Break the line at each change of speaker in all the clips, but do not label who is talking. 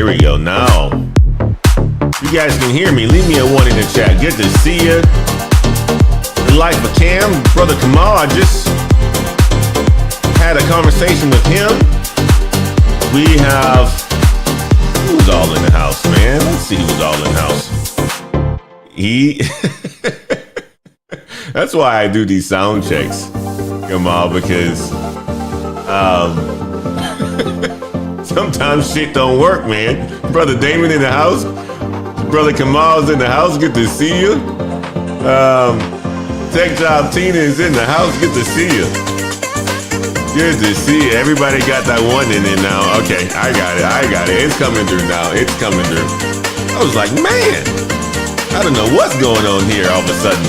Here we go. Now, you guys can hear me. Leave me a 1 in the chat. Good to see you. The life of Cam, brother Kamal. I just had a conversation with him. We have, who's all in the house, man? Let's see who's all in the house. That's why I do these sound checks, Kamal, because sometimes shit don't work, man. Brother Damon in the house. Brother Kamal's in the house. Good to see you. Tech Job Tina is in the house. Good to see you. Good to see you. Everybody got that 1 in it now. Okay, I got it. It's coming through now. It's coming through. I was like, man, I don't know what's going on here all of a sudden.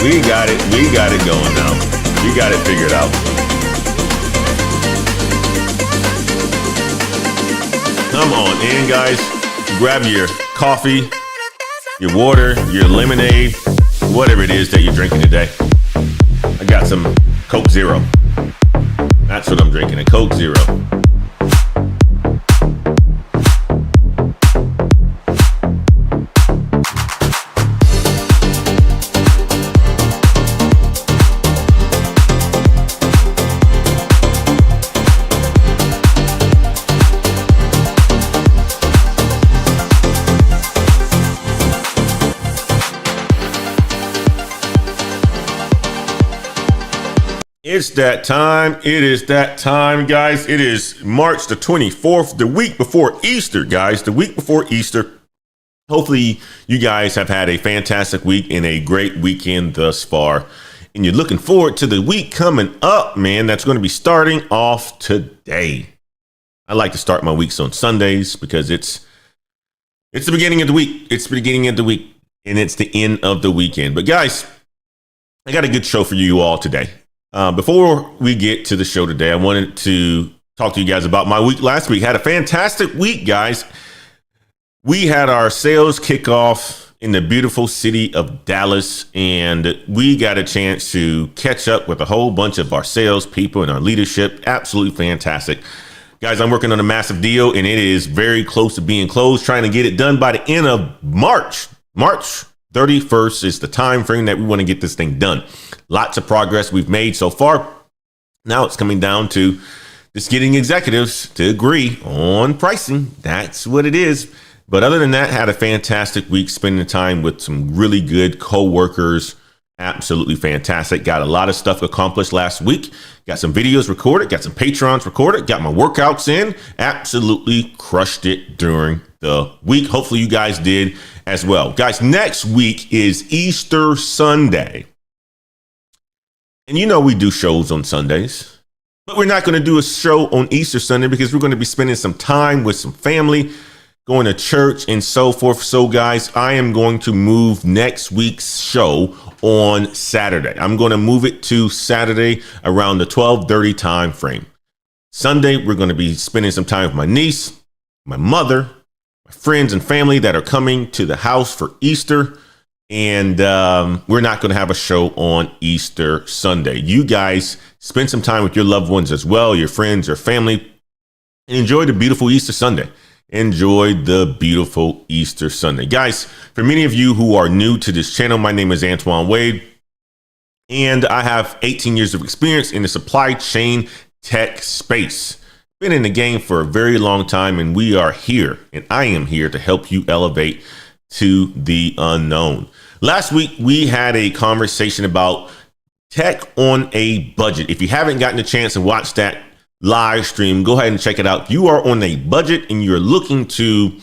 We got it going now. We got it figured out. Come on in, guys. Grab your coffee, your water, your lemonade, whatever it is that you're drinking today. I got some Coke Zero. That's what I'm drinking, a Coke Zero. It's that time. It is that time, guys. It is March the 24th, the week before Easter, guys. The week before Easter. Hopefully, you guys have had a fantastic week and a great weekend thus far. And you're looking forward to the week coming up, man. That's going to be starting off today. I like to start my weeks on Sundays because it's the beginning of the week. It's the beginning of the week, and it's the end of the weekend. But, guys, I got a good show for you all today. Before we get to the show today, I wanted to talk to you guys about my week last week. Had a fantastic week, guys. We had our sales kickoff in the beautiful city of Dallas, and we got a chance to catch up with a whole bunch of our sales people and our leadership. Absolutely fantastic. Guys, I'm working on a massive deal, and it is very close to being closed, trying to get it done by the end of March. March 31st is the time frame that we want to get this thing done. Lots of progress we've made so far. Now it's coming down to just getting executives to agree on pricing. That's what it is. But other than that, had a fantastic week spending time with some really good co-workers. Absolutely fantastic. Got a lot of stuff accomplished last week. Got some videos recorded. Got some Patrons recorded. Got my workouts in. Absolutely crushed it during the week. Hopefully you guys did as well. Guys, next week is Easter Sunday. And you know we do shows on Sundays, but we're not going to do a show on Easter Sunday because we're going to be spending some time with some family, going to church and so forth. So, guys, I am going to move next week's show on Saturday. I'm going to move it to Saturday around the 12:30 time frame. Sunday, we're going to be spending some time with my niece, my mother, my friends and family that are coming to the house for Easter. And we're not going to have a show on Easter Sunday. You guys spend some time with your loved ones as well, your friends, your family, and enjoy the beautiful Easter Sunday. Enjoy the beautiful Easter Sunday. Guys, for many of you who are new to this channel, my name is Antoine Wade, and I have 18 years of experience in the supply chain tech space. Been in the game for a very long time, and we are here, and I am here to help you elevate to the unknown. Last week, we had a conversation about tech on a budget. If you haven't gotten a chance to watch that live stream, go ahead and check it out. If you are on a budget and you're looking to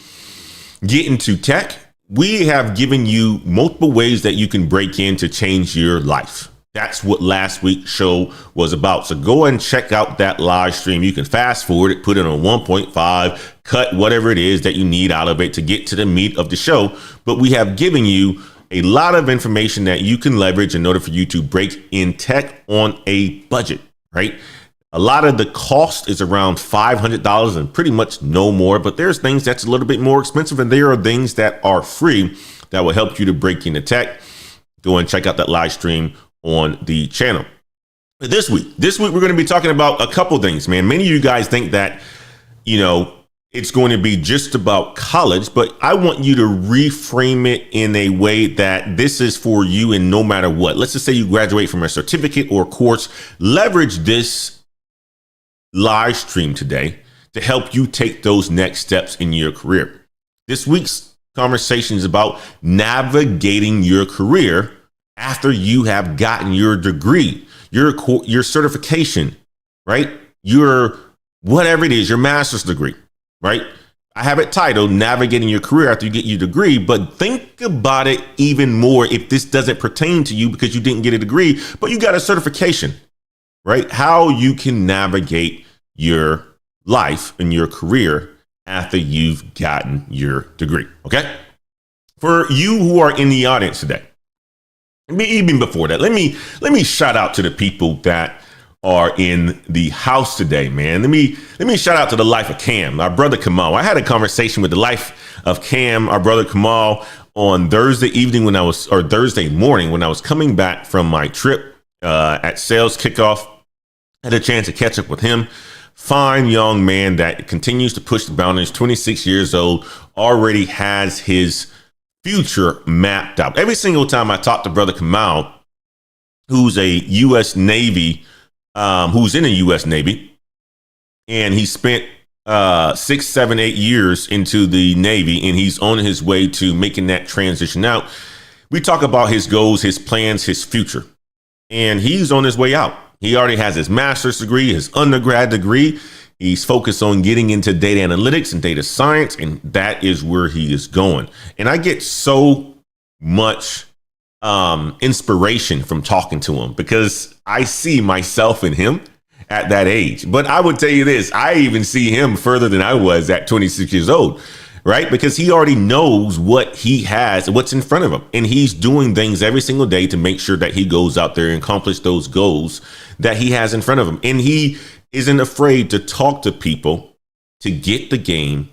get into tech, we have given you multiple ways that you can break in to change your life. That's what last week's show was about. So go and check out that live stream. You can fast forward it, put it on 1.5, cut whatever it is that you need out of it to get to the meat of the show. But we have given you a lot of information that you can leverage in order for you to break in tech on a budget, right? A lot of the cost is around $500 and pretty much no more, but there's things that's a little bit more expensive, and there are things that are free that will help you to break into tech. Go and check out that live stream on the channel. This week we're going to be talking about a couple things, man. Many of you guys think that, it's going to be just about college, but I want you to reframe it in a way that this is for you, and no matter what. Let's just say you graduate from a certificate or course, leverage this live stream today to help you take those next steps in your career. This week's conversation is about navigating your career after you have gotten your degree, your certification, right? Your whatever it is, your master's degree, right? I have it titled Navigating Your Career After You Get Your Degree, but think about it even more if this doesn't pertain to you because you didn't get a degree, but you got a certification, right? How you can navigate your life and your career after you've gotten your degree, okay? For you who are in the audience today, even before that, let me shout out to the people that are in the house today, man. Let me shout out to the life of Cam, our brother Kamal. I had a conversation with the life of Cam, our brother Kamal, on Thursday morning when I was coming back from my trip at sales kickoff. I had a chance to catch up with him. Fine young man that continues to push the boundaries, 26 years old, already has his future mapped out. Every single time I talk to brother Kamal, who's a U.S. Navy, who's in the U.S. Navy, and he spent 6, 7, 8 years into the Navy, and he's on his way to making that transition out. We talk about his goals, his plans, his future, and he's on his way out. He already has his master's degree, his undergrad degree. He's focused on getting into data analytics and data science, and that is where he is going. And I get so much inspiration from talking to him because I see myself in him at that age. But I would tell you this, I even see him further than I was at 26 years old, right? Because he already knows what he has, what's in front of him. And he's doing things every single day to make sure that he goes out there and accomplish those goals that he has in front of him. And he isn't afraid to talk to people to get the game,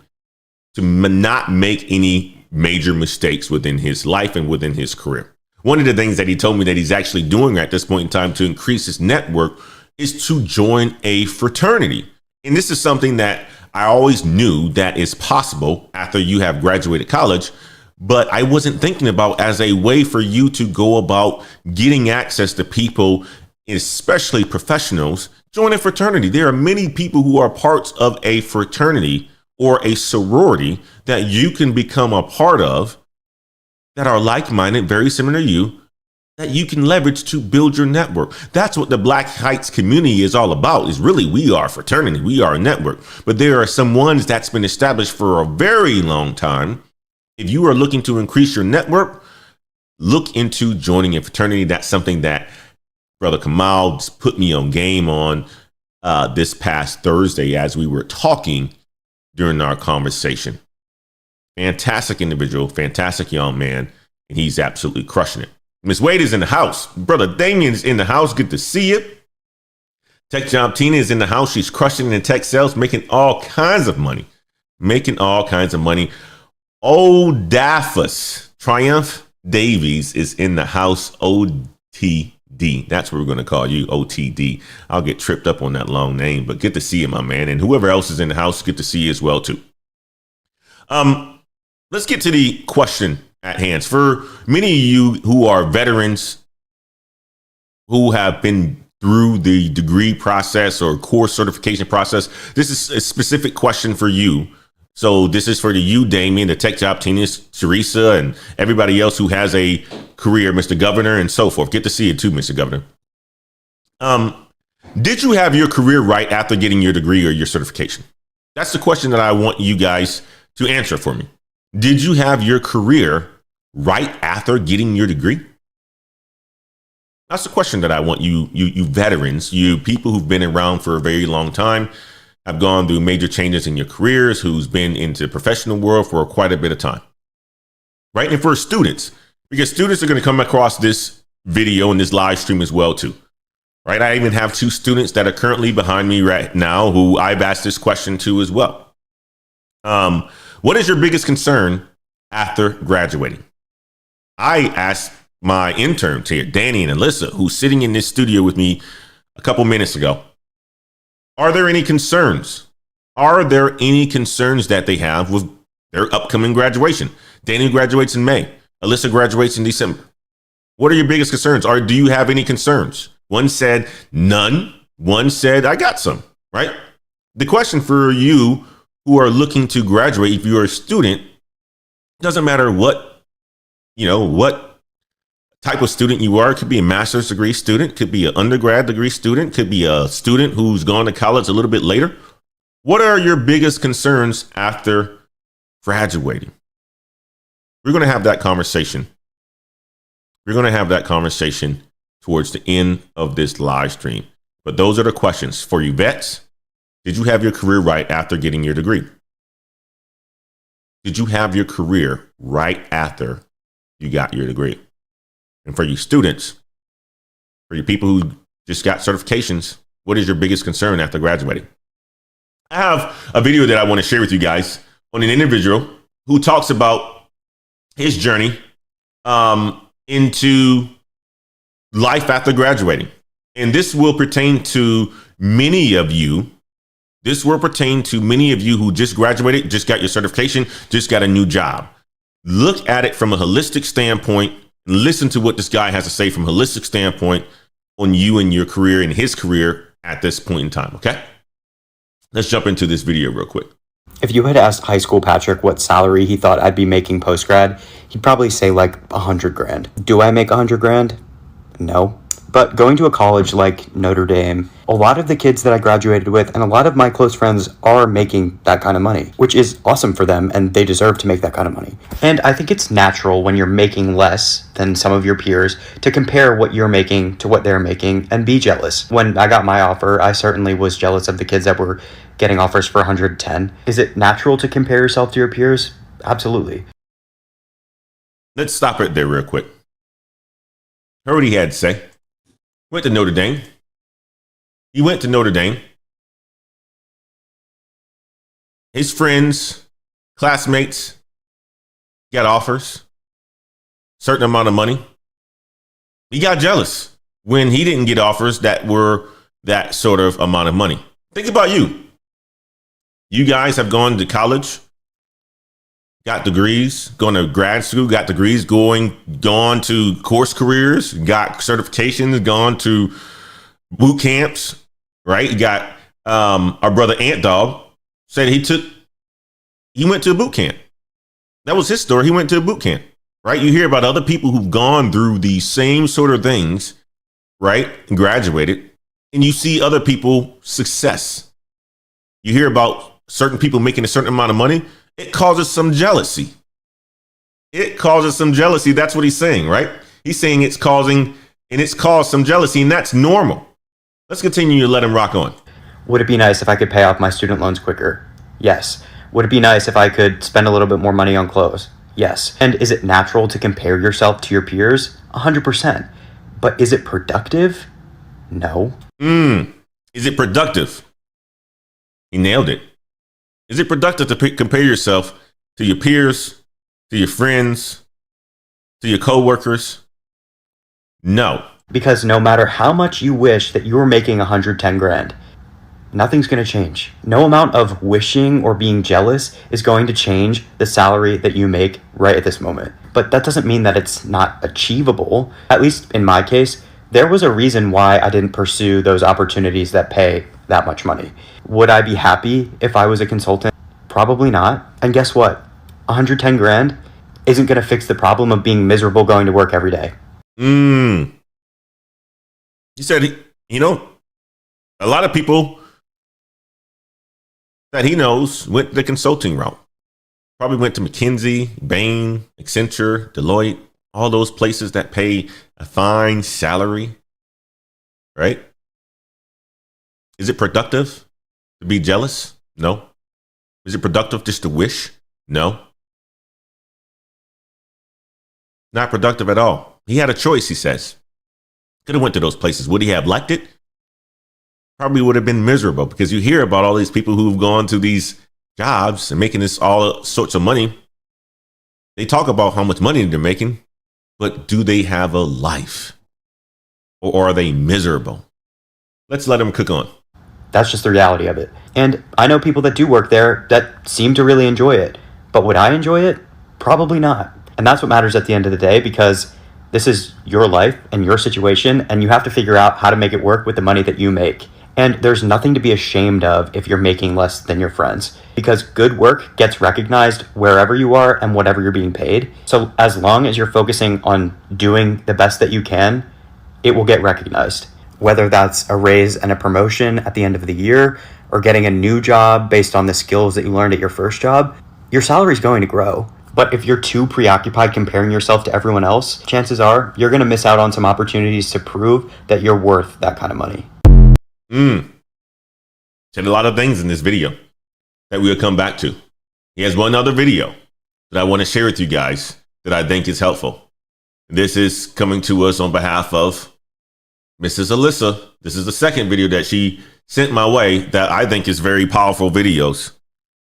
to not make any major mistakes within his life and within his career. One of the things that he told me that he's actually doing at this point in time to increase his network is to join a fraternity. And this is something that I always knew that is possible after you have graduated college, but I wasn't thinking about as a way for you to go about getting access to people, especially professionals. Join a fraternity. There are many people who are parts of a fraternity or a sorority that you can become a part of that are like-minded, very similar to you, that you can leverage to build your network. That's what the Black Heights community is all about, is really we are a fraternity, we are a network. But there are some ones that's been established for a very long time. If you are looking to increase your network, look into joining a fraternity. That's something that Brother Kamal put me on game on this past Thursday as we were talking during our conversation. Fantastic individual, fantastic young man, and he's absolutely crushing it. Miss Wade is in the house. Brother Damien is in the house. Good to see you. Tech Job Tina is in the house. She's crushing it in tech sales, making all kinds of money. Old Daffus Triumph Davies is in the house. OTD. That's what we're going to call you, OTD. I'll get tripped up on that long name, but good to see you, my man. And whoever else is in the house, good to see you as well, too. Let's get to the question at hand. For many of you who are veterans who have been through the degree process or course certification process, this is a specific question for you. So this is for you, Damien, the Tech Job Tina, Teresa, and everybody else who has a career, Mr. Governor, and so forth. Good to see you too, Mr. Governor. Did you have your career right after getting your degree or your certification? That's the question that I want you guys to answer for me. Did you have your career right after getting your degree? That's the question that I want you veterans, you people who've been around for a very long time, have gone through major changes in your careers, who's been into the professional world for quite a bit of time, right? And for students, because students are going to come across this video and this live stream as well, too, right? I even have 2 students that are currently behind me right now who I've asked this question to as well. What is your biggest concern after graduating? I asked my interns here, Danny and Alyssa, who's sitting in this studio with me a couple minutes ago. Are there any concerns? Are there any concerns that they have with their upcoming graduation? Daniel graduates in May. Alyssa graduates in December. What are your biggest concerns? Or do you have any concerns? One said none. One said I got some, right? The question for you who are looking to graduate, if you're a student, doesn't matter what type of student you are. It could be a master's degree student, could be an undergrad degree student, could be a student who's gone to college a little bit later. What are your biggest concerns after graduating? We're going to have that conversation. We're going to have that conversation towards the end of this live stream. But those are the questions for you vets. Did you have your career right after getting your degree? Did you have your career right after you got your degree? And for you students, for you people who just got certifications, what is your biggest concern after graduating? I have a video that I want to share with you guys on an individual who talks about his journey into life after graduating. And this will pertain to many of you. This will pertain to many of you who just graduated, just got your certification, just got a new job. Look at it from a holistic standpoint. Listen to what this guy has to say from a holistic standpoint on you and your career and his career at this point in time. Okay, let's jump into this video real quick.
If you had asked high school Patrick what salary he thought I'd be making post-grad, he'd probably say like $100,000. Do I make $100,000? No. But going to a college like Notre Dame, a lot of the kids that I graduated with and a lot of my close friends are making that kind of money, which is awesome for them, and they deserve to make that kind of money. And I think it's natural when you're making less than some of your peers to compare what you're making to what they're making and be jealous. When I got my offer, I certainly was jealous of the kids that were getting offers for 110. Is it natural to compare yourself to your peers? Absolutely.
Let's stop right there real quick. Heard what he had to say. Went to Notre Dame. He went to Notre Dame. His friends, classmates got offers, certain amount of money. He got jealous when he didn't get offers that were that sort of amount of money. Think about you. You guys have gone to college, got degrees, gone to grad school, got degrees, gone to course careers, got certifications, gone to boot camps, right? You got our brother Ant Dog said he went to a boot camp. That was his story. He went to a boot camp, right? You hear about other people who've gone through these same sort of things, right? And graduated, and you see other people success. You hear about certain people making a certain amount of money. It causes some jealousy. It causes some jealousy. That's what he's saying, right? He's saying it's caused some jealousy, and that's normal. Let's continue to let him rock on.
Would it be nice if I could pay off my student loans quicker? Yes. Would it be nice if I could spend a little bit more money on clothes? Yes. And is it natural to compare yourself to your peers? 100%. But is it productive? No.
Is it productive? He nailed it. Is it productive to compare yourself to your peers, to your friends, to your coworkers? No.
Because no matter how much you wish that you were making 110 grand, nothing's going to change. No amount of wishing or being jealous is going to change the salary that you make right at this moment. But that doesn't mean that it's not achievable. At least in my case, there was a reason why I didn't pursue those opportunities that pay that much money. Would I be happy if I was a consultant? Probably not. And guess what? 110 grand isn't going to fix the problem of being miserable going to work every day.
He said, a lot of people that he knows went the consulting route. Probably went to McKinsey, Bain, Accenture, Deloitte, all those places that pay a fine salary, right? Is it productive to be jealous? No. Is it productive just to wish? No. Not productive at all. He had a choice, he says. Could have went to those places. Would he have liked it? Probably would have been miserable, because you hear about all these people who've gone to these jobs and making this all sorts of money. They talk about how much money they're making, but do they have a life? Or are they miserable? let's let them cook on.
That's just the reality of it. And I know people that do work there that seem to really enjoy it. But would I enjoy it? Probably not. And that's what matters at the end of the day, because this is your life and your situation, and you have to figure out how to make it work with the money that you make. And there's nothing to be ashamed of if you're making less than your friends, because good work gets recognized wherever you are and whatever you're being paid. So as long as you're focusing on doing the best that you can, it will get recognized. Whether that's a raise and a promotion at the end of the year, or getting a new job based on the skills that you learned at your first job, your salary is going to grow. But if you're too preoccupied comparing yourself to everyone else, chances are you're going to miss out on some opportunities to prove that you're worth that kind of money.
Said a lot of things in this video that we'll come back to. He has one other video that I want to share with you guys that I think is helpful. This is coming to us on behalf of Mrs. Alyssa. This is the second video that she sent my way that I think is very powerful videos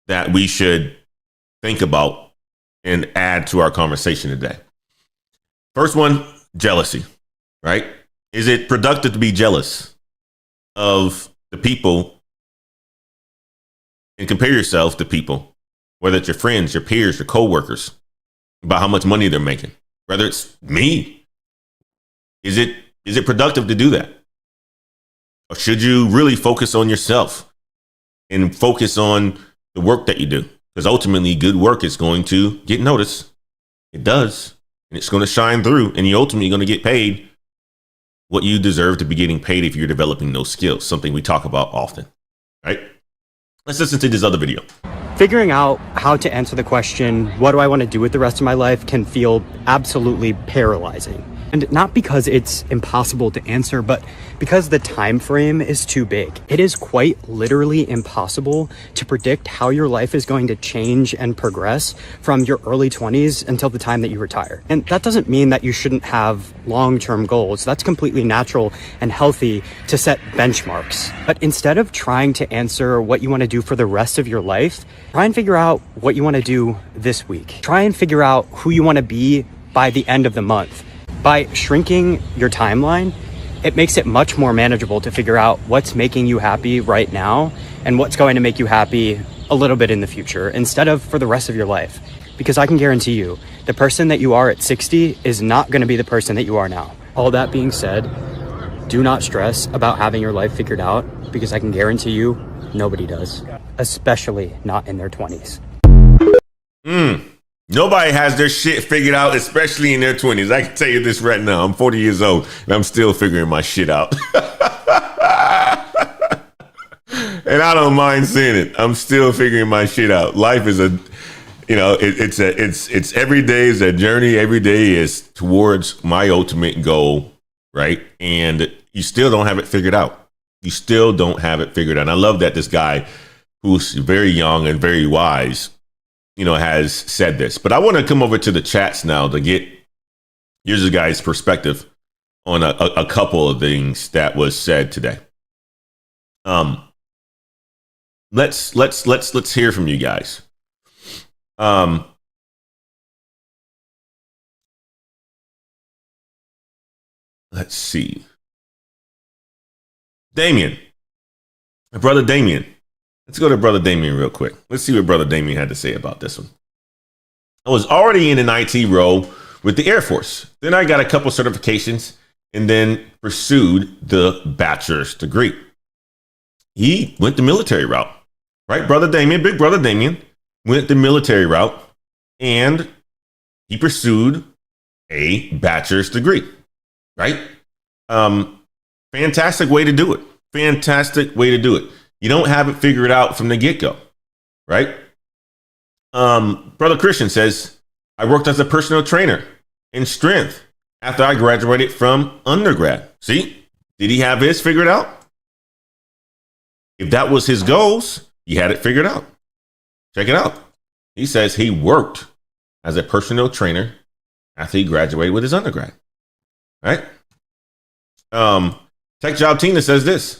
that we should think about and add to our conversation today. First one, jealousy, right? Is it productive to be jealous of the people and compare yourself to people, whether it's your friends, your peers, your coworkers, about how much money they're making? Whether it's me, is it productive to do that? Or should you really focus on yourself and focus on the work that you do? Because ultimately, good work is going to get noticed. It does. And it's going to shine through. And you're ultimately going to get paid what you deserve to be getting paid if you're developing those skills, something we talk about often, right? Let's listen to this other video.
Figuring out how to answer the question, what do I want to do with the rest of my life, can feel absolutely paralyzing. And not because it's impossible to answer, but because the time frame is too big. It is quite literally impossible to predict how your life is going to change and progress from your early 20s until the time that you retire. And that doesn't mean that you shouldn't have long-term goals. That's completely natural and healthy to set benchmarks. But instead of trying to answer what you want to do for the rest of your life, try and figure out what you want to do this week. Try and figure out who you want to be by the end of the month. By shrinking your timeline, it makes it much more manageable to figure out what's making you happy right now and what's going to make you happy a little bit in the future instead of for the rest of your life. Because I can guarantee you, the person that you are at 60 is not going to be the person that you are now. All that being said, do not stress about having your life figured out, because I can guarantee you, nobody does, especially not in their 20s.
Nobody has their shit figured out, especially in their 20s. I can tell you this right now. I'm 40 years old and I'm still figuring my shit out. And I don't mind saying it. I'm still figuring my shit out. Life is it's every day is a journey. Every day is towards my ultimate goal, right? And you still don't have it figured out. You still don't have it figured out. And I love that this guy, who's very young and very wise, has said this. But I want to come over to the chats now to get here's a guy's perspective on a couple of things that was said today. Let's hear from you guys. Let's see. Damien, my brother Damien. Let's go to Brother Damien real quick. Let's see what Brother Damien had to say about this one. I was already in an IT role with the Air Force. Then I got a couple certifications and then pursued the bachelor's degree. He went the military route, right? Brother Damien, big Brother Damien, went the military route and he pursued a bachelor's degree, right? Fantastic way to do it. Fantastic way to do it. You don't have it figured out from the get-go, right? Brother Christian says, I worked as a personal trainer in strength after I graduated from undergrad. See, did he have his figured out? If that was his goals, he had it figured out. Check it out. He says he worked as a personal trainer after he graduated with his undergrad, right? Tech Job Tina says this.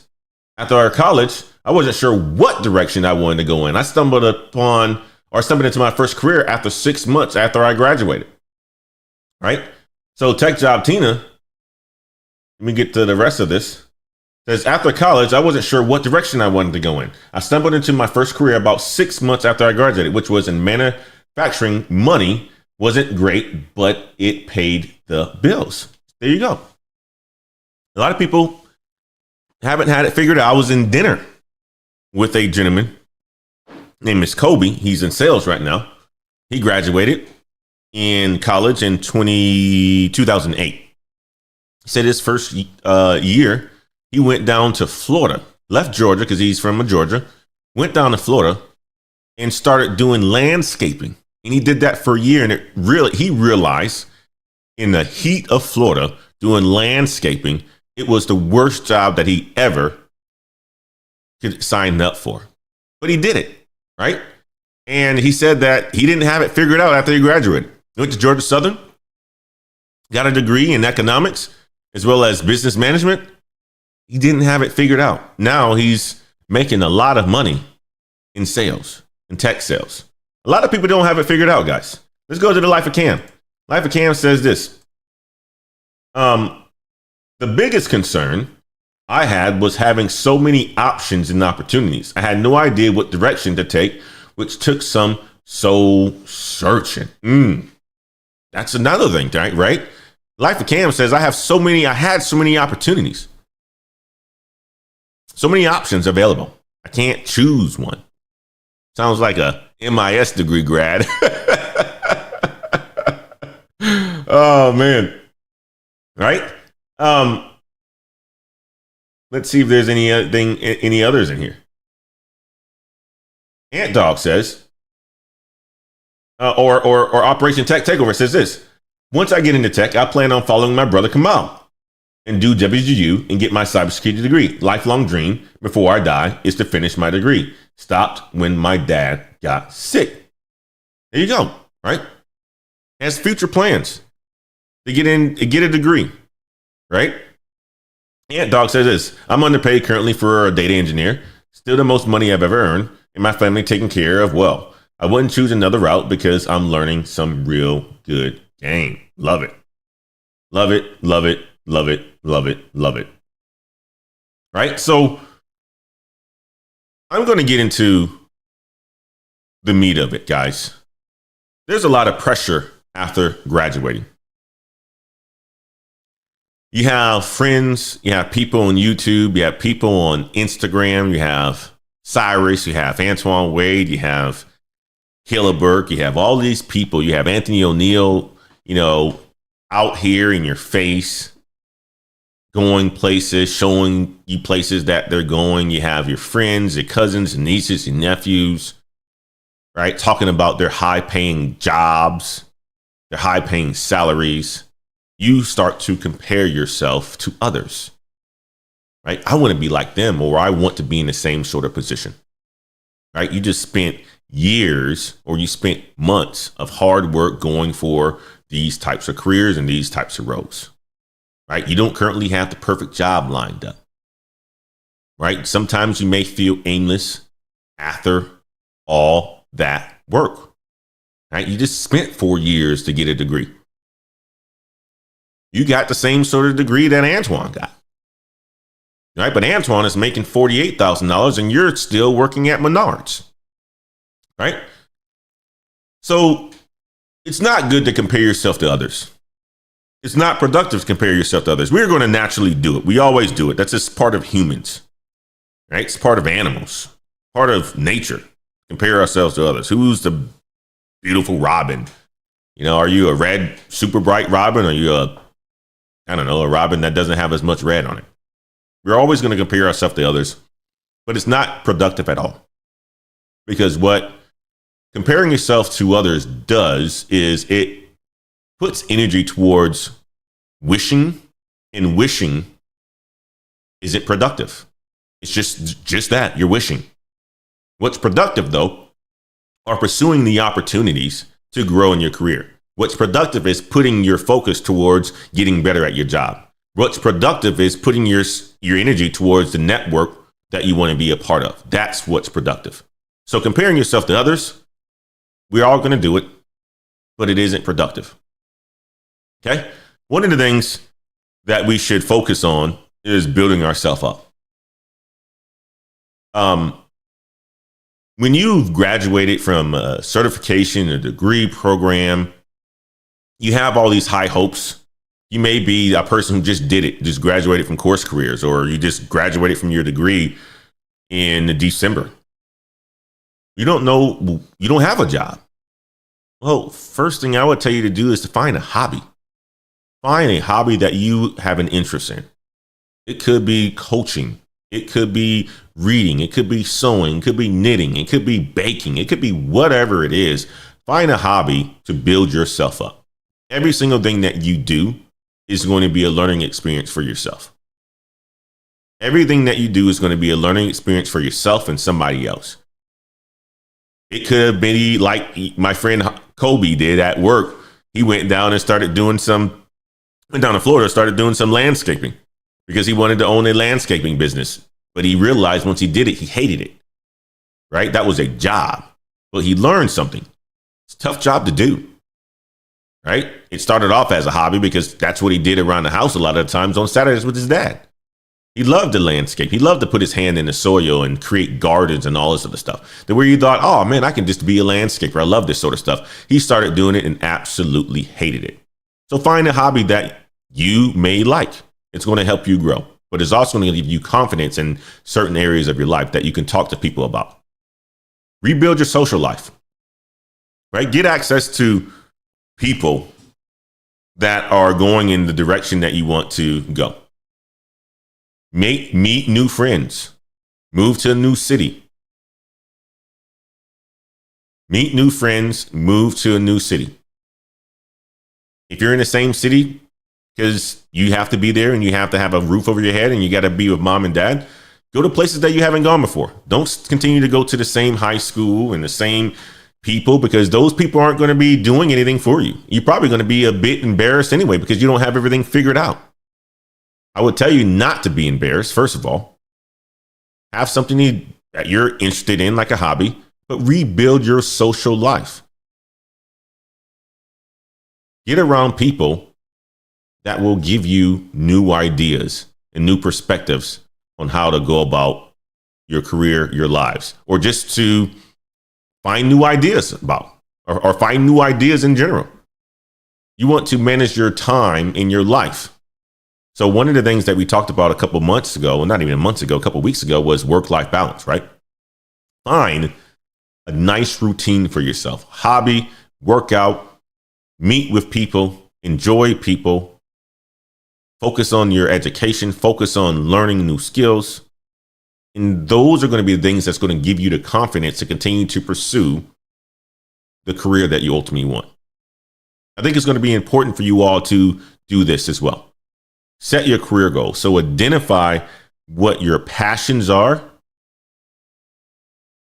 After our college, I wasn't sure what direction I wanted to go in. I stumbled into my first career after 6 months after I graduated. Right? So Tech Job Tina, let me get to the rest of this. Says, after college, I wasn't sure what direction I wanted to go in. I stumbled into my first career about 6 months after I graduated, which was in manufacturing. Money wasn't great, but it paid the bills. There you go. A lot of people haven't had it figured out. I was in dinner with a gentleman named is Kobe. He's in sales right now. He graduated in college in 2008. He said his first year, he went down to Florida, left Georgia because he's from Georgia, went down to Florida and started doing landscaping. And he did that for a year. And he realized in the heat of Florida doing landscaping, it was the worst job that he ever could sign up for. But he did it, right? And he said that he didn't have it figured out after he graduated. He went to Georgia Southern, got a degree in economics as well as business management. He didn't have it figured out. Now he's making a lot of money in sales, in tech sales. A lot of people don't have it figured out, guys. Let's go to the Life of Cam. Life of Cam says this. The biggest concern I had was having so many options and opportunities. I had no idea what direction to take, which took some soul searching. That's another thing, right? Life of Cam says I had so many opportunities. So many options available. I can't choose one. Sounds like a MIS degree grad. Oh, man. Right? Let's see if there's any others in here. Ant Dog says, or Operation Tech Takeover says this. Once I get into tech, I plan on following my brother Kamal and do WGU and get my cybersecurity degree. Lifelong dream before I die is to finish my degree. Stopped when my dad got sick. There you go, right? Has future plans to get a degree, right? Ant Dog says this. I'm underpaid currently for a data engineer. Still the most money I've ever earned, and my family taken care of well. I wouldn't choose another route because I'm learning some real good game. Love it. Love it, love it, love it, love it, love it. Right? So I'm going to get into the meat of it, guys. There's a lot of pressure after graduating. You have friends, you have people on YouTube, you have people on Instagram, you have Cyrus, you have Antoine Wade, you have Caleb Burke, you have all these people, you have Anthony O'Neill, out here in your face, going places, showing you places that they're going. You have your friends, your cousins, and nieces, and nephews, right? Talking about their high paying jobs, their high paying salaries. You start to compare yourself to others, right? I want to be like them, or I want to be in the same sort of position, right? You just spent years or you spent months of hard work going for these types of careers and these types of roles, right? You don't currently have the perfect job lined up, right? Sometimes you may feel aimless after all that work, right? You just spent 4 years to get a degree. You got the same sort of degree that Antoine got, right? But Antoine is making $48,000 and you're still working at Menards, right? So it's not good to compare yourself to others. It's not productive to compare yourself to others. We're going to naturally do it. We always do it. That's just part of humans, right? It's part of animals, part of nature. Compare ourselves to others. Who's the beautiful robin? Are you a red, super bright robin? Or are you a robin that doesn't have as much red on it? We're always going to compare ourselves to others, but it's not productive at all. Because what comparing yourself to others does is it puts energy towards wishing, and wishing isn't productive. It's just that you're wishing. What's productive, though, are pursuing the opportunities to grow in your career. What's productive is putting your focus towards getting better at your job. What's productive is putting your energy towards the network that you want to be a part of. That's what's productive. So comparing yourself to others, we're all going to do it, but it isn't productive. Okay? One of the things that we should focus on is building ourselves up. Um, when you've graduated from a certification, a degree program, you have all these high hopes. You may be a person who just did it, just graduated from course careers, or you just graduated from your degree in December. You don't know, you don't have a job. Well, first thing I would tell you to do is to find a hobby. Find a hobby that you have an interest in. It could be coaching. It could be reading. It could be sewing. It could be knitting. It could be baking. It could be whatever it is. Find a hobby to build yourself up. Every single thing that you do is going to be a learning experience for yourself. Everything that you do is going to be a learning experience for yourself and somebody else. It could be like my friend Kobe did at work. He went down and started doing went down to Florida, started doing some landscaping because he wanted to own a landscaping business. But he realized once he did it, he hated it, right? That was a job, but he learned something. It's a tough job to do, right? It started off as a hobby because that's what he did around the house a lot of the times on Saturdays with his dad. He loved the landscape. He loved to put his hand in the soil and create gardens and all this other stuff. The where he thought, oh man, I can just be a landscaper. I love this sort of stuff. He started doing it and absolutely hated it. So find a hobby that you may like. It's going to help you grow, but it's also going to give you confidence in certain areas of your life that you can talk to people about. Rebuild your social life, right? Get access to people that are going in the direction that you want to go. Meet new friends. Move to a new city. Meet new friends. Move to a new city. If you're in the same city, because you have to be there and you have to have a roof over your head and you got to be with mom and dad, go to places that you haven't gone before. Don't continue to go to the same high school and the same people because those people aren't going to be doing anything for you. You're probably going to be a bit embarrassed anyway because you don't have everything figured out. I would tell you not to be embarrassed. First of all, have something that you're interested in, like a hobby, but rebuild your social life. Get around people that will give you new ideas and new perspectives on how to go about your career, your lives, or just to find new ideas about, or find new ideas in general. You want to manage your time in your life. So one of the things that we talked about a couple months ago, well, not even months ago, a couple weeks ago, was work-life balance, right? Find a nice routine for yourself. Hobby, workout, meet with people, enjoy people, focus on your education, focus on learning new skills. And those are going to be the things that's going to give you the confidence to continue to pursue the career that you ultimately want. I think it's going to be important for you all to do this as well. Set your career goals. So identify what your passions are,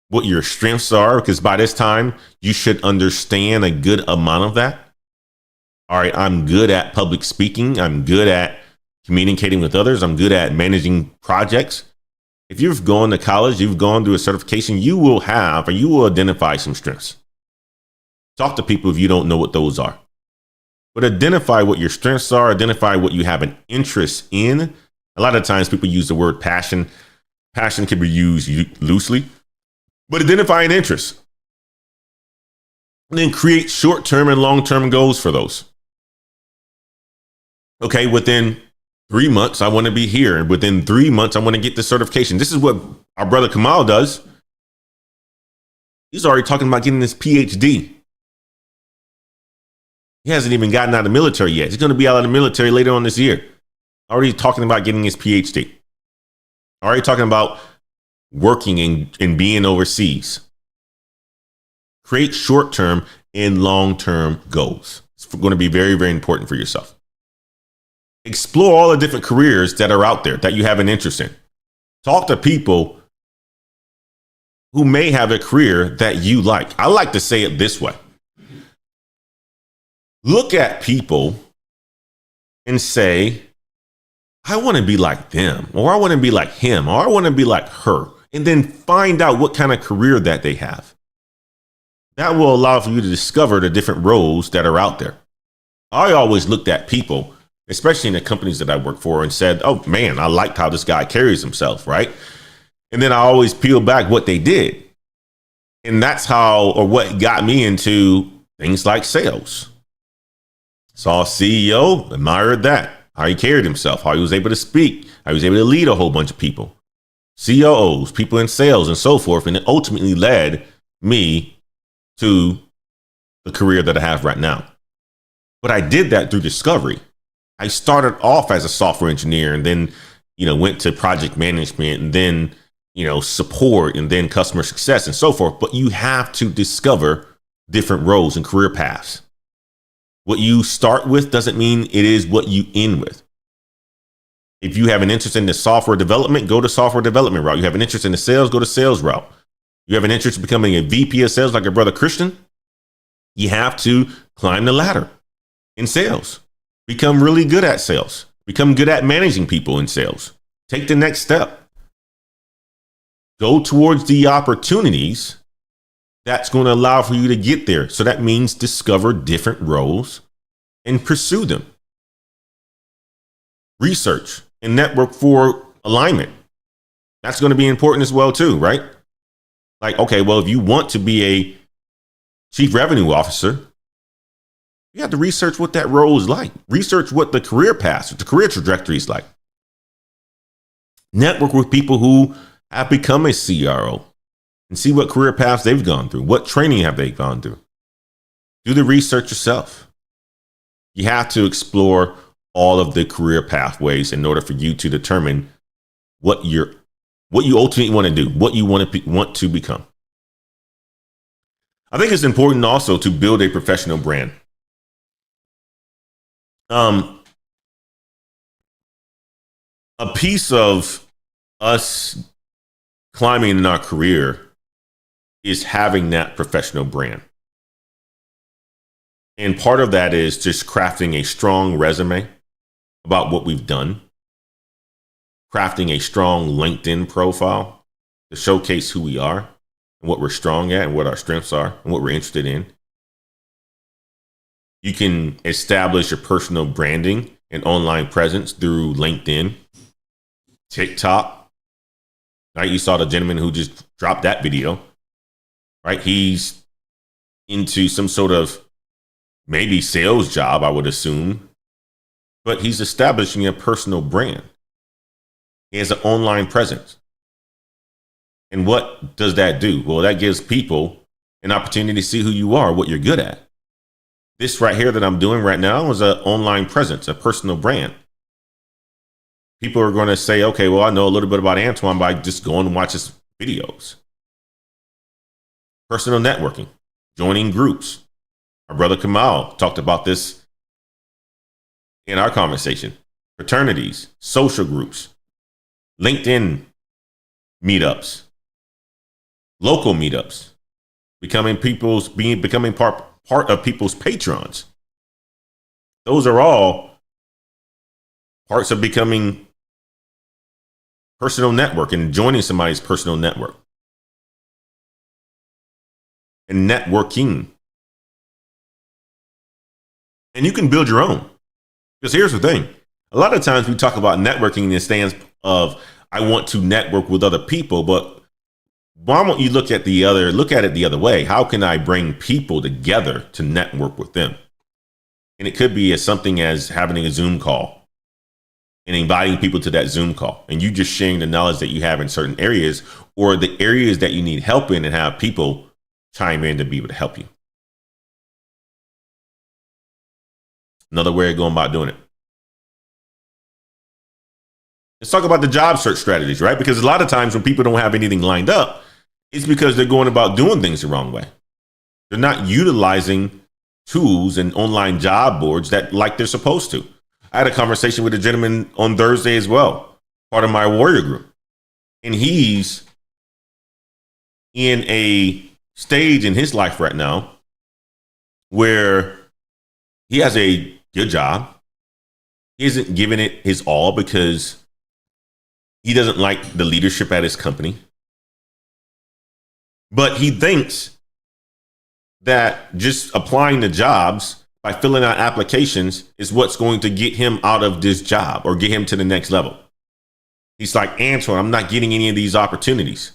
what your strengths are, because by this time you should understand a good amount of that. All right, I'm good at public speaking. I'm good at communicating with others. I'm good at managing projects. If you've gone to college, you've gone through a certification, you will have, or you will identify some strengths. Talk to people if you don't know what those are. But identify what your strengths are, identify what you have an interest in. A lot of times people use the word passion. Passion can be used loosely, but identify an interest. And then create short-term and long-term goals for those. Okay, within 3 months, I want to be here. And within 3 months, I want to get the certification. This is what our brother Kamal does. He's already talking about getting his PhD. He hasn't even gotten out of the military yet. He's going to be out of the military later on this year. Already talking about getting his PhD. Already talking about working and being overseas. Create short-term and long-term goals. It's going to be very, very important for yourself. Explore all the different careers that are out there that you have an interest in. Talk to people who may have a career that you like. I like to say it this way. Look at people and say, I want to be like them, or I want to be like him, or I want to be like her, and then find out what kind of career that they have. That will allow for you to discover the different roles that are out there. I always looked at people, especially in the companies that I work for, and said, oh man, I liked how this guy carries himself, right? And then I always peel back what they did. And that's how, or what got me into things like sales. Saw a CEO, admired that, how he carried himself, how he was able to speak, how he was able to lead a whole bunch of people, COOs, people in sales and so forth. And it ultimately led me to the career that I have right now. But I did that through discovery. I started off as a software engineer and then, went to project management and then, support and then customer success and so forth. But you have to discover different roles and career paths. What you start with doesn't mean it is what you end with. If you have an interest in the software development, go to software development route. You have an interest in the sales, go to sales route. You have an interest in becoming a VP of sales like your brother Christian, you have to climb the ladder in sales. Become really good at sales. Become good at managing people in sales. Take the next step. Go towards the opportunities that's going to allow for you to get there. So that means discover different roles and pursue them. Research and network for alignment. That's going to be important as well too, right? Like, okay, well, if you want to be a chief revenue officer, you have to research what that role is like. Research what the career path, what the career trajectory is like. Network with people who have become a CRO and see what career paths they've gone through. What training have they gone through? Do the research yourself. You have to explore all of the career pathways in order for you to determine what you ultimately want to do, what you want to become. I think it's important also to build a professional brand. A piece of us climbing in our career is having that professional brand. And part of that is just crafting a strong resume about what we've done, crafting a strong LinkedIn profile to showcase who we are and what we're strong at and what our strengths are and what we're interested in. You can establish your personal branding and online presence through LinkedIn, TikTok. Right? You saw the gentleman who just dropped that video, right? He's into some sort of maybe sales job, I would assume, but he's establishing a personal brand. He has an online presence. And what does that do? Well, that gives people an opportunity to see who you are, what you're good at. This right here that I'm doing right now is an online presence, a personal brand. People are going to say, okay, well, I know a little bit about Antoine by just going and watch his videos. Personal networking, joining groups. Our brother Kamal talked about this in our conversation. Fraternities, social groups, LinkedIn meetups, local meetups, becoming part of people's patrons. Those are all parts of becoming personal network and joining somebody's personal network and networking. And you can build your own. Because here's the thing. A lot of times we talk about networking in the stance of I want to network with other people, but why don't you look at it the other way? How can I bring people together to network with them? And it could be as something as having a Zoom call and inviting people to that Zoom call and you just sharing the knowledge that you have in certain areas or the areas that you need help in and have people chime in to be able to help you. Another way of going about doing it. Let's talk about the job search strategies, right? Because a lot of times when people don't have anything lined up, it's because they're going about doing things the wrong way. They're not utilizing tools and online job boards that like they're supposed to. I had a conversation with a gentleman on Thursday as well, part of my warrior group. And he's in a stage in his life right now where he has a good job. He isn't giving it his all because he doesn't like the leadership at his company. But he thinks that just applying to jobs by filling out applications is what's going to get him out of this job or get him to the next level. He's like, Antoine, I'm not getting any of these opportunities.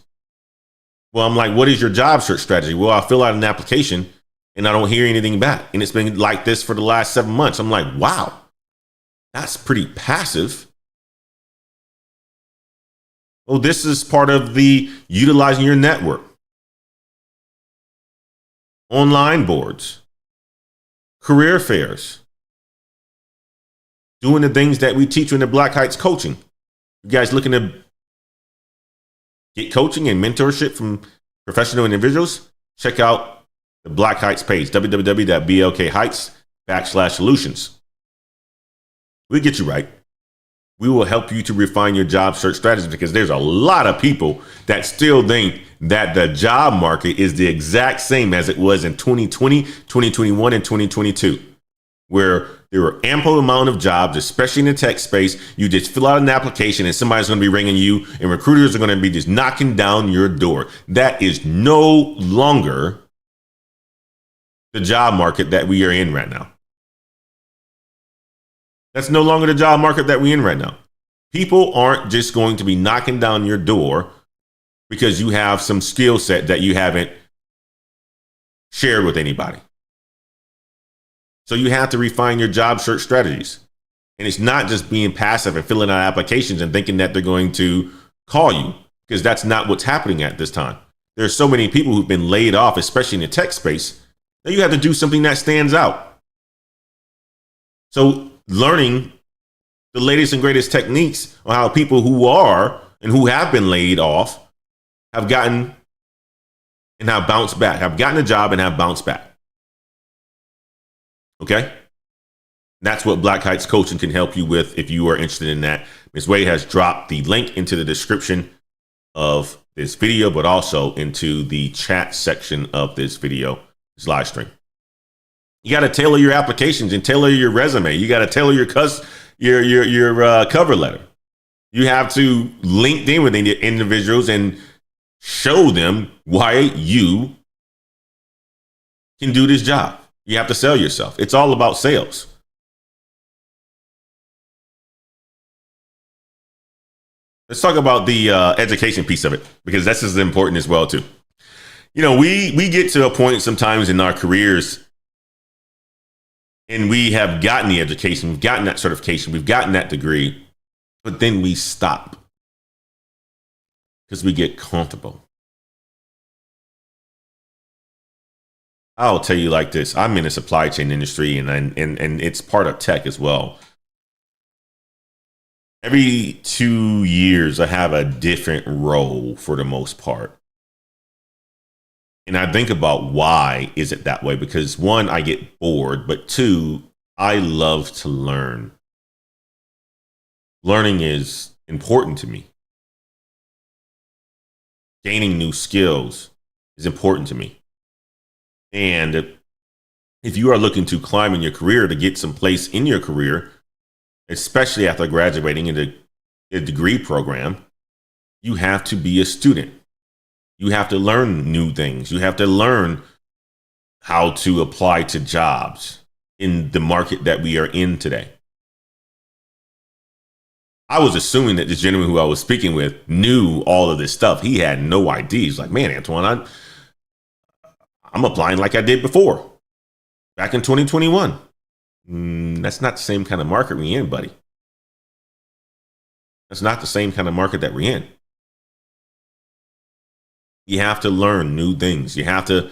Well, I'm like, what is your job search strategy? Well, I fill out an application and I don't hear anything back. And it's been like this for the last 7 months. I'm like, wow, that's pretty passive. Well, this is part of the utilizing your network. Online boards, career fairs, doing the things that we teach you in the Black Heights coaching. You guys looking to get coaching and mentorship from professional individuals? Check out the Black Heights page, www.blkheights.com/solutions. We'll get you right. We will help you to refine your job search strategy, because there's a lot of people that still think that the job market is the exact same as it was in 2020, 2021, and 2022, where there were ample amount of jobs, especially in the tech space. You just fill out an application and somebody's going to be ringing you, and recruiters are going to be just knocking down your door. That is no longer the job market that we are in right now. That's no longer the job market that we're in right now. People aren't just going to be knocking down your door because you have some skill set that you haven't shared with anybody. So you have to refine your job search strategies. And it's not just being passive and filling out applications and thinking that they're going to call you, because that's not what's happening at this time. There's so many people who've been laid off, especially in the tech space, that you have to do something that stands out. So learning the latest and greatest techniques on how people who are and who have been laid off have gotten and have bounced back, have gotten a job and have bounced back. Okay? That's what Black Heights Coaching can help you with if you are interested in that. Ms. Wade has dropped the link into the description of this video, but also into the chat section of this video, this live stream. You got to tailor your applications and tailor your resume. You got to tailor your cover letter. You have to link in with individuals and show them why you can do this job. You have to sell yourself. It's all about sales. Let's talk about the education piece of it, because this is important as well too. You know, we get to a point sometimes in our careers, and we have gotten the education, we've gotten that certification, we've gotten that degree, but then we stop because we get comfortable. I'll tell you like this. I'm in the supply chain industry, and it's part of tech as well. Every 2 years, I have a different role for the most part. And I think about why is it that way? Because one, I get bored, but two, I love to learn. Learning is important to me. Gaining new skills is important to me. And if you are looking to climb in your career, to get some place in your career, especially after graduating into a degree program, you have to be a student. You have to learn new things. You have to learn how to apply to jobs in the market that we are in today. I was assuming that this gentleman who I was speaking with knew all of this stuff. He had no idea. He's like, man, Antoine, I'm applying like I did before, back in 2021. That's not the same kind of market we're in, buddy. That's not the same kind of market that we're in. You have to learn new things. You have to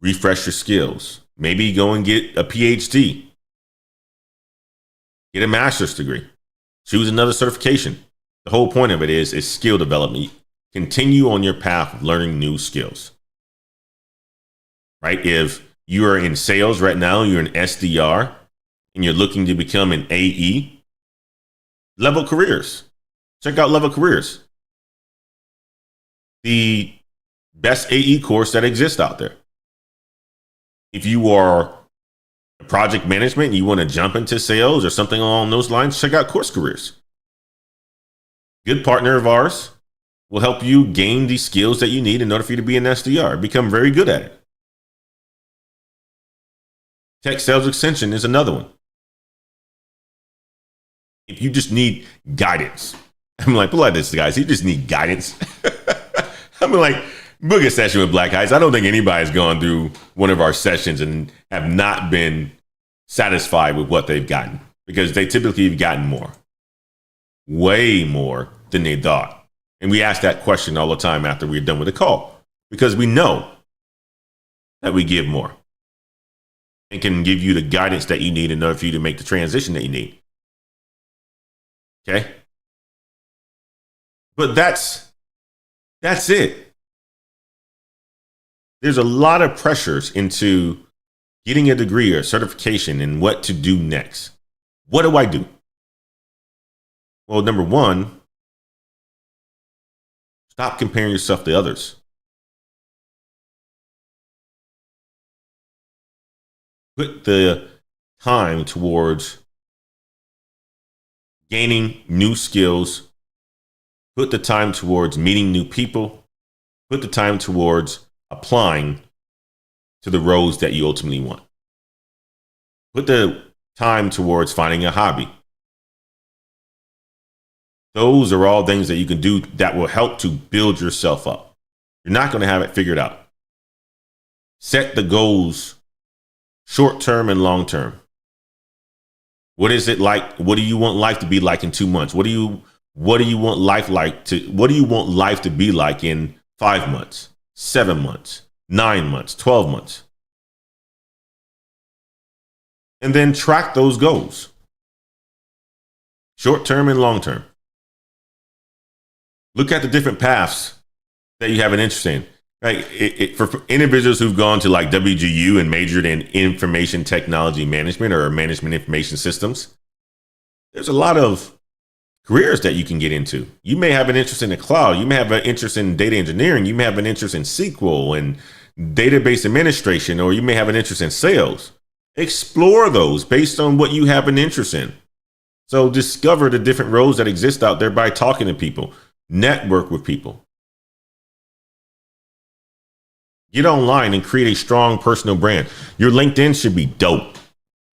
refresh your skills. Maybe go and get a PhD. Get a master's degree. Choose another certification. The whole point of it is skill development. Continue on your path of learning new skills. Right? If you are in sales right now, you're an SDR, and you're looking to become an AE, Level Careers. Check out Level Careers. The best AE course that exists out there. If you are project management and you want to jump into sales or something along those lines, check out Course Careers. Good partner of ours will help you gain the skills that you need in order for you to be an SDR, become very good at it. Tech Sales Extension is another one. If you just need guidance, I'm like, but like this, guys, you just need guidance. I'm like, book a session with Black Eyes. I don't think anybody's gone through one of our sessions and have not been satisfied with what they've gotten, because they typically have gotten more, way more than they thought. And we ask that question all the time after we're done with the call, because we know that we give more and can give you the guidance that you need in order for you to make the transition that you need. Okay? But that's it. There's a lot of pressures into getting a degree or certification and what to do next. What do I do? Well, number one, stop comparing yourself to others. Put the time towards gaining new skills. Put the time towards meeting new people. Put the time towards applying to the roles that you ultimately want. Put the time towards finding a hobby. Those are all things that you can do that will help to build yourself up. You're not going to have it figured out. Set the goals, short term and long term. What is it like? What do you want life to be like in 2 months? What do you want life to be like in 5 months, 7 months, 9 months, 12 months? And then track those goals, short term and long term. Look at the different paths that you have an interest in. Right? For individuals who've gone to like WGU and majored in information technology management or management information systems, there's a lot of careers that you can get into. You may have an interest in the cloud. You may have an interest in data engineering. You may have an interest in SQL and database administration, or you may have an interest in sales. Explore those based on what you have an interest in. So discover the different roles that exist out there by talking to people, network with people. Get online and create a strong personal brand. Your LinkedIn should be dope.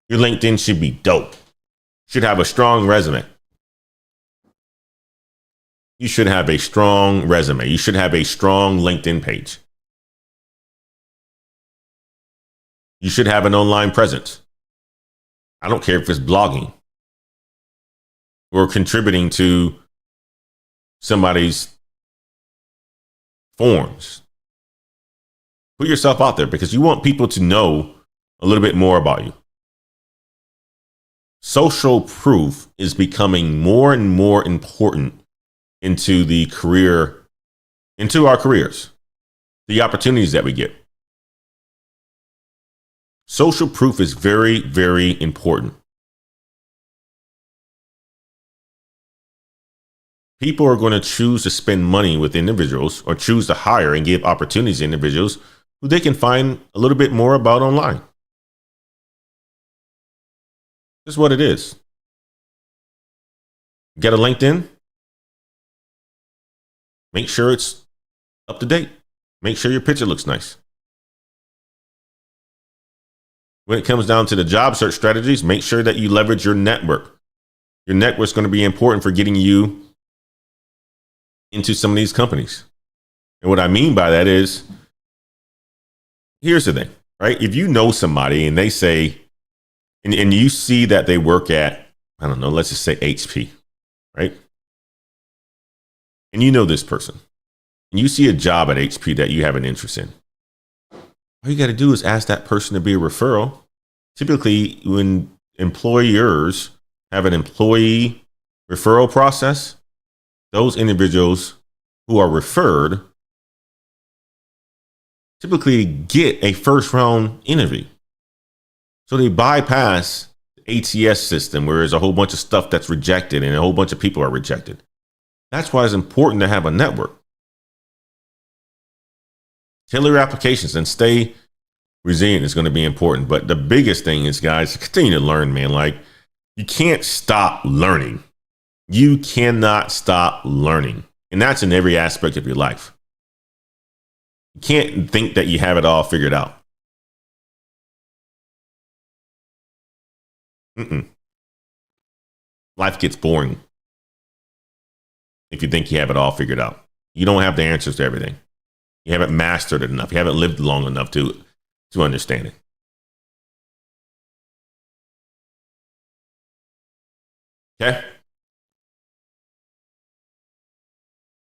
Your LinkedIn should be dope. Should have a strong resume. You should have a strong resume. You should have a strong LinkedIn page. You should have an online presence. I don't care if it's blogging or contributing to somebody's forums. Put yourself out there because you want people to know a little bit more about you. Social proof is becoming more and more important into our careers, the opportunities that we get. Social proof is very, very important. People are going to choose to spend money with individuals or choose to hire and give opportunities to individuals who they can find a little bit more about online. This is what it is. Get a LinkedIn. Make sure it's up to date. Make sure your picture looks nice. When it comes down to the job search strategies, make sure that you leverage your network. Your network is going to be important for getting you into some of these companies. And what I mean by that is, here's the thing, right? If you know somebody and they say, and you see that they work at, I don't know, let's just say HP, right? And you know this person, and you see a job at HP that you have an interest in. All you got to do is ask that person to be a referral. Typically, when employers have an employee referral process, those individuals who are referred typically get a first round interview. So they bypass the ATS system where there's a whole bunch of stuff that's rejected and a whole bunch of people are rejected. That's why it's important to have a network. Tailor your applications and stay resilient is going to be important. But the biggest thing is, guys, continue to learn, man. Like, you can't stop learning. You cannot stop learning. And that's in every aspect of your life. You can't think that you have it all figured out. Life gets boring. if you think you have it all figured out. You don't have the answers to everything. You haven't mastered it enough. You haven't lived long enough to understand it. Okay?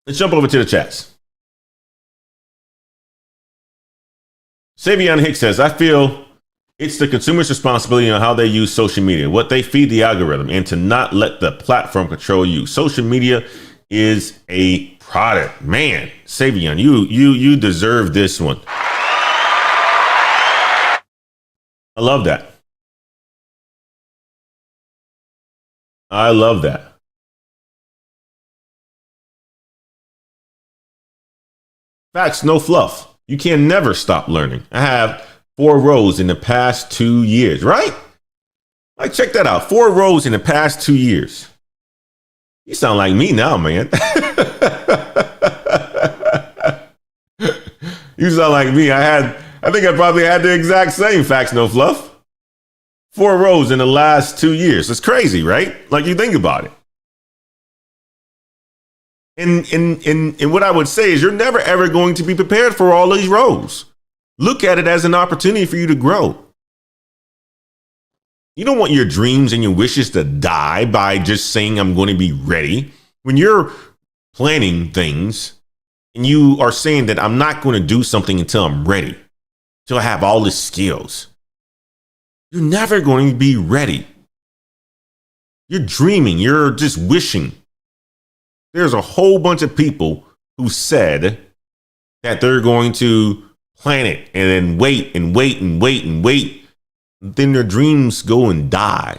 Let's jump over to the chats. Savion Hicks says, I feel it's the consumer's responsibility on how they use social media, what they feed the algorithm, and to not let the platform control you. Social media is a product. Man, Savion, you deserve this one. I love that. I love that. Facts, no fluff. You can never stop learning. I have 4 rows in the past 2 years, right? Like, check that out. 4 rows in the past 2 years. You sound like me now, man. You sound like me. I think I probably had the exact same facts, no fluff. 4 rows in the last 2 years. It's crazy, right? Like, you think about it. And what I would say is you're never, ever going to be prepared for all these roles. Look at it as an opportunity for you to grow. You don't want your dreams and your wishes to die by just saying, I'm going to be ready. When you're planning things and you are saying that I'm not going to do something until I'm ready, until I have all the skills, you're never going to be ready. You're dreaming. You're just wishing. There's a whole bunch of people who said that they're going to plan it and then wait and wait and wait and wait. Then their dreams go and die.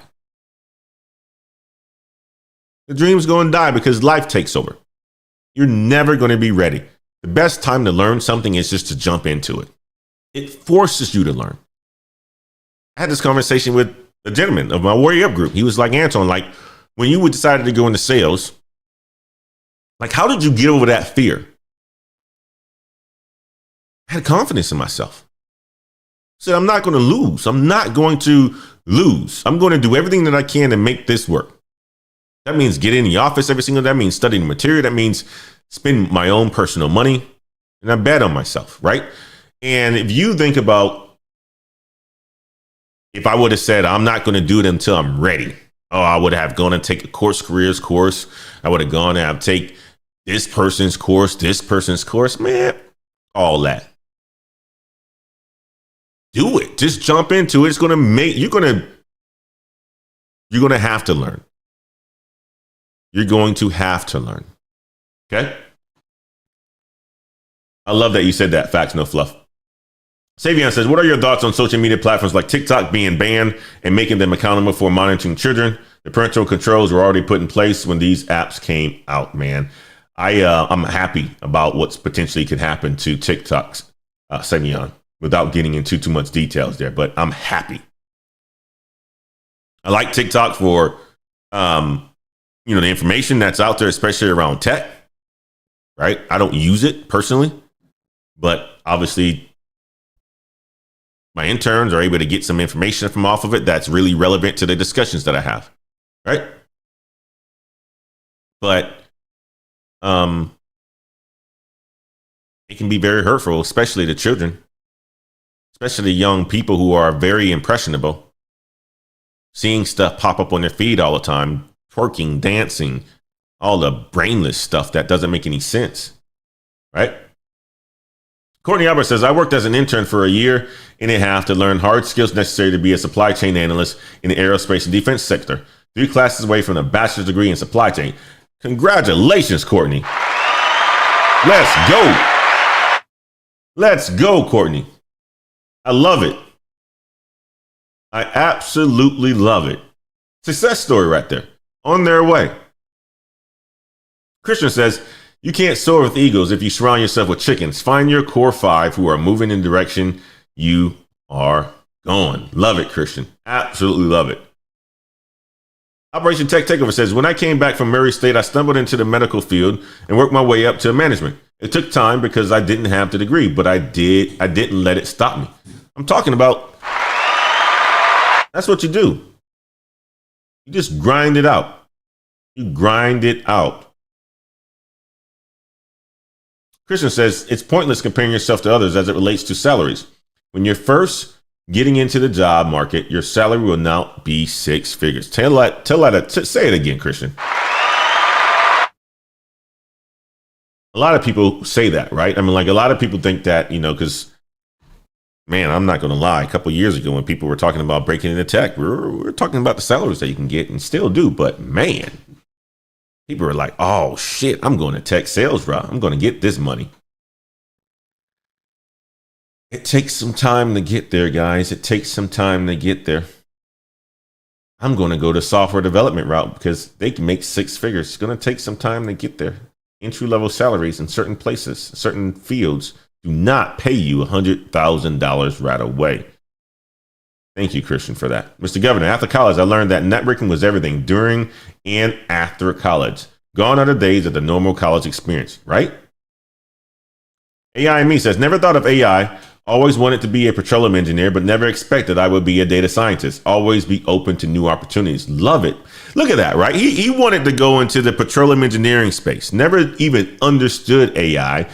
The dreams go and die because life takes over. You're never going to be ready. The best time to learn something is just to jump into it. It forces you to learn. I had this conversation with a gentleman of my Warrior Up group. He was like, Anton, like when you decided to go into sales, like, how did you get over that fear? I had confidence in myself. I said, I'm not going to lose. I'm not going to lose. I'm going to do everything that I can to make this work. That means get in the office every single day. That means studying material. That means spend my own personal money. And I bet on myself, right? And if you think about if I would have said, I'm not going to do it until I'm ready. Oh, I would have gone and take a careers course. I would have gone and take this person's course, man, all that. Do it. Just jump into it. It's going to make, you're going to have to learn. You're going to have to learn. Okay. I love that you said that. Facts, no fluff. Savion says, what are your thoughts on social media platforms like TikTok being banned and making them accountable for monitoring children? The parental controls were already put in place when these apps came out, man. I'm happy about what's potentially could happen to TikTok's Savion without getting into too much details there, but I'm happy. I like TikTok for, the information that's out there, especially around tech, right? I don't use it personally, but obviously my interns are able to get some information from off of it that's really relevant to the discussions that I have, right? But it can be very hurtful, especially to children, especially young people who are very impressionable. Seeing stuff pop up on their feed all the time, twerking, dancing, all the brainless stuff that doesn't make any sense, right? Courtney Albert says, I worked as an intern for a year and a half to learn hard skills necessary to be a supply chain analyst in the aerospace and defense sector. 3 classes away from a bachelor's degree in supply chain. Congratulations, Courtney. Let's go. Let's go, Courtney. I love it. I absolutely love it. Success story right there. On their way. Christian says, you can't soar with eagles if you surround yourself with chickens. Find your core 5 who are moving in the direction you are going. Love it, Christian. Absolutely love it. Operation Tech Takeover says, when I came back from Murray State, I stumbled into the medical field and worked my way up to management. It took time because I didn't have the degree, but I didn't let it stop me. I'm talking about, that's what you do. You just grind it out. You grind it out. Christian says it's pointless comparing yourself to others as it relates to salaries. When you're first getting into the job market, your salary will not be six figures. Say it again, Christian. A lot of people say that, right? I mean, like a lot of people think that, because, man, I'm not going to lie. A couple of years ago when people were talking about breaking into tech, we're talking about the salaries that you can get and still do. But, man, people are like, oh, shit, I'm going to tech sales route. I'm going to get this money. It takes some time to get there, guys. It takes some time to get there. I'm going to go the software development route because they can make six figures. It's going to take some time to get there. Entry-level salaries in certain places, certain fields do not pay you $100,000 right away. Thank you, Christian, for that. Mr. Governor, after college, I learned that networking was everything during and after college. Gone are the days of the normal college experience, right? AI and me says, never thought of AI. Always wanted to be a petroleum engineer, but never expected I would be a data scientist. Always be open to new opportunities. Love it. Look at that, right? He wanted to go into the petroleum engineering space. Never even understood AI.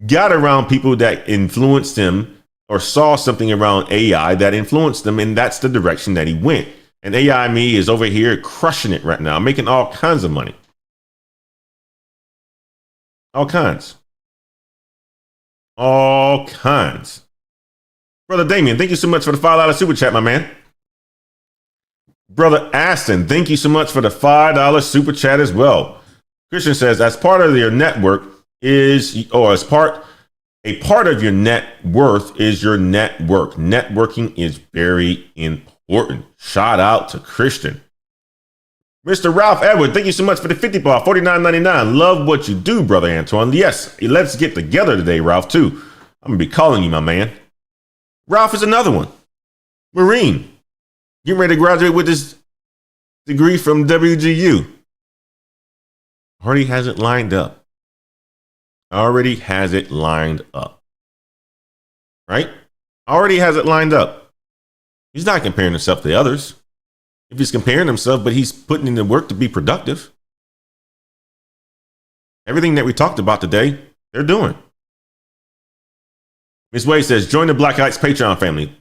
Got around people that influenced him or saw something around AI that influenced them, and that's the direction that he went. And AI me is over here crushing it right now, making all kinds of money. All kinds. All kinds. Brother Damien, thank you so much for the $5 super chat, my man. Brother Aston, thank you so much for the $5 super chat as well. Christian says, as part of your network a part of your net worth is your network. Networking is very important. Shout out to Christian. Mr. Ralph Edward, thank you so much for the 50 ball, $49.99. Love what you do, Brother Antoine. Yes, let's get together today, Ralph, too. I'm going to be calling you, my man. Ralph is another one. Marine. Getting ready to graduate with his degree from WGU. Already has it lined up. Already has it lined up. Right? Already has it lined up. He's not comparing himself to others. If he's comparing himself, but he's putting in the work to be productive. Everything that we talked about today, they're doing. Ms. Wade says, join the Black Heights Patreon family.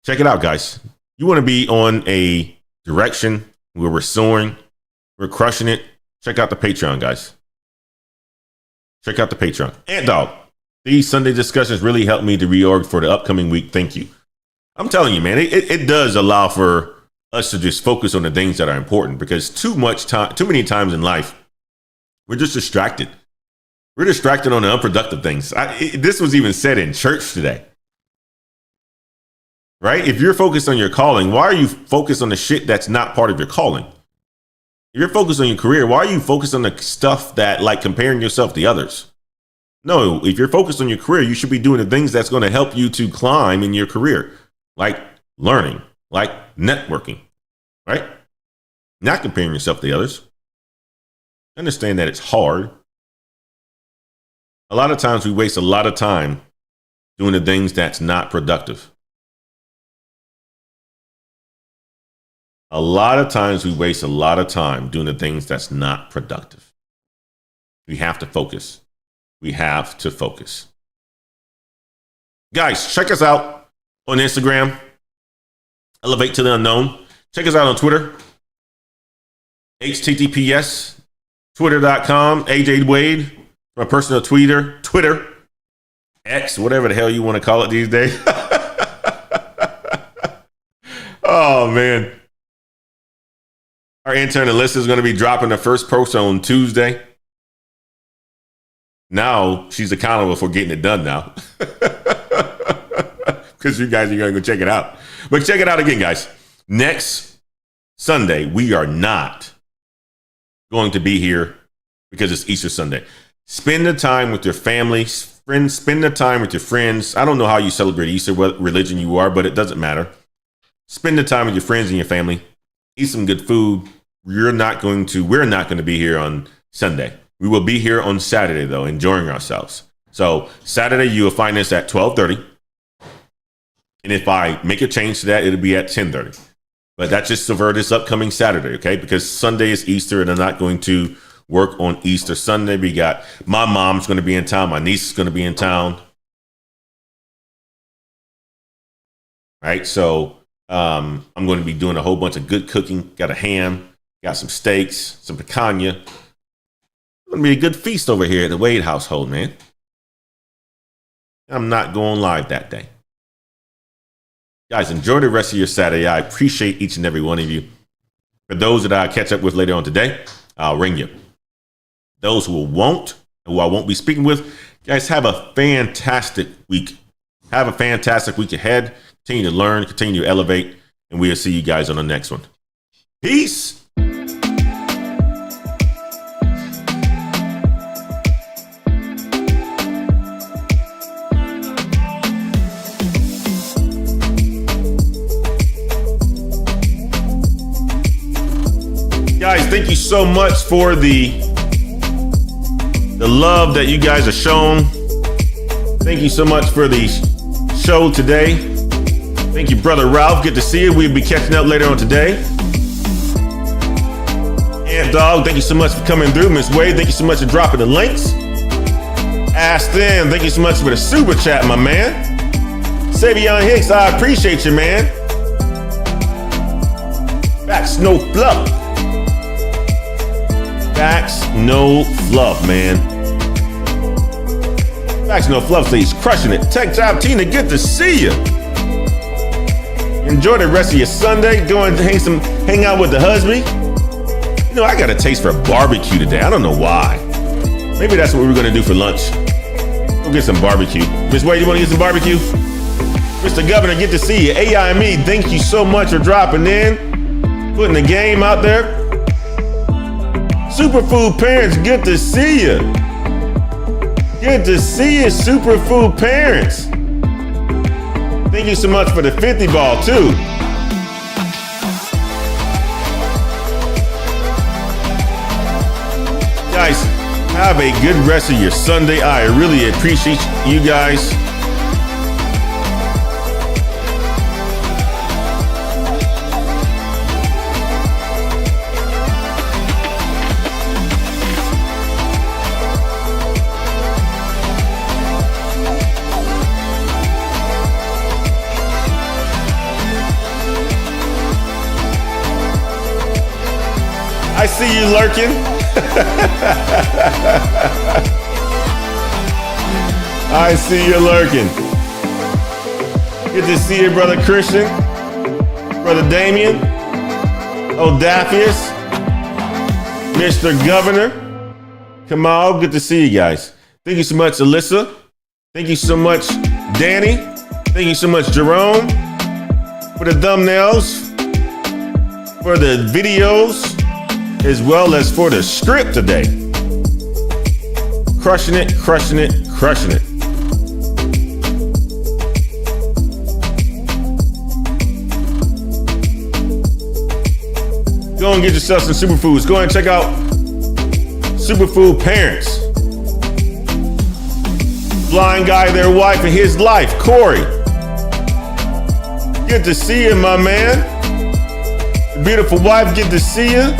Check it out, guys. You want to be on a direction where we're soaring, we're crushing it. Check out the Patreon, guys. Check out the Patreon. Ant Dog, these Sunday discussions really helped me to reorg for the upcoming week. Thank you. I'm telling you, man, it does allow for us to just focus on the things that are important, because too many times in life, we're just distracted. We're distracted on the unproductive things. This was even said in church today. Right? If you're focused on your calling, why are you focused on the shit that's not part of your calling? If you're focused on your career, why are you focused on the stuff that, like, comparing yourself to others? No, if you're focused on your career, you should be doing the things that's going to help you to climb in your career, like learning, like networking, right? Not comparing yourself to others. Understand that it's hard. A lot of times we waste a lot of time doing the things that's not productive. A lot of times we waste a lot of time doing the things that's not productive. We have to focus. We have to focus. Guys, check us out on Instagram, Elevate to the Unknown. Check us out on Twitter, https, twitter.com, AJ Wade, my personal Twitter, X, whatever the hell you want to call it these days. Oh, man. Our intern Alyssa is going to be dropping the first post on Tuesday. Now she's accountable for getting it done now. Because you guys are going to go check it out. But check it out again, guys. Next Sunday, we are not going to be here because it's Easter Sunday. Spend the time with your family, friends. Spend the time with your friends. I don't know how you celebrate Easter, what religion you are, but it doesn't matter. Spend the time with your friends and your family. Eat some good food. We're not going to be here on Sunday. We will be here on Saturday, though, enjoying ourselves. So Saturday, you will find us at 12:30. And if I make a change to that, it'll be at 10:30. But that's just for this upcoming Saturday, okay? Because Sunday is Easter, and I'm not going to work on Easter Sunday. We got my mom's going to be in town. My niece is going to be in town. Right. So I'm going to be doing a whole bunch of good cooking. Got a ham, got some steaks, some picanha. It's going to be a good feast over here at the Wade household, man. I'm not going live that day. Guys, enjoy the rest of your Saturday. I appreciate each and every one of you. For those that I catch up with later on today, I'll ring you. Those who won't, who I won't be speaking with, guys, have a fantastic week. Have a fantastic week ahead. Continue to learn, continue to elevate, and we'll see you guys on the next one. Peace. Guys, thank you so much for the love that you guys are shown. Thank you so much for the show today. Thank you, Brother Ralph. Good to see you. We'll be catching up later on today. Ant Dog, thank you so much for coming through. Miss Wade, thank you so much for dropping the links. Aston, thank you so much for the super chat, my man. Savion Hicks, I appreciate you, man. Facts, no fluff. Facts, no fluff, man. Facts, no fluff, so he's crushing it. Tech Job Tina, good to see you. Enjoy the rest of your Sunday. Go and hang out with the husband. You know, I got a taste for a barbecue today. I don't know why. Maybe that's what we're going to do for lunch. Go get some barbecue. Miss Wade, you want to get some barbecue? Mr. Governor, good to see you. AIME, thank you so much for dropping in. Putting the game out there. Superfood Parents, good to see you. Good to see you, Superfood Parents. Thank you so much for the 50 ball, too. Guys, have a good rest of your Sunday. I really appreciate you guys. I see you lurking. I see you lurking. Good to see you, Brother Christian, Brother Damien, Odaphius, Mr. Governor. Kamal, good to see you guys. Thank you so much, Alyssa. Thank you so much, Danny. Thank you so much, Jerome, for the thumbnails, for the videos, as well as for the script today. Crushing it, crushing it, crushing it. Go and get yourself some superfoods. Go and check out Superfood Parents. Blind guy, their wife, and his life, Corey. Good to see you, my man. Beautiful wife, good to see you.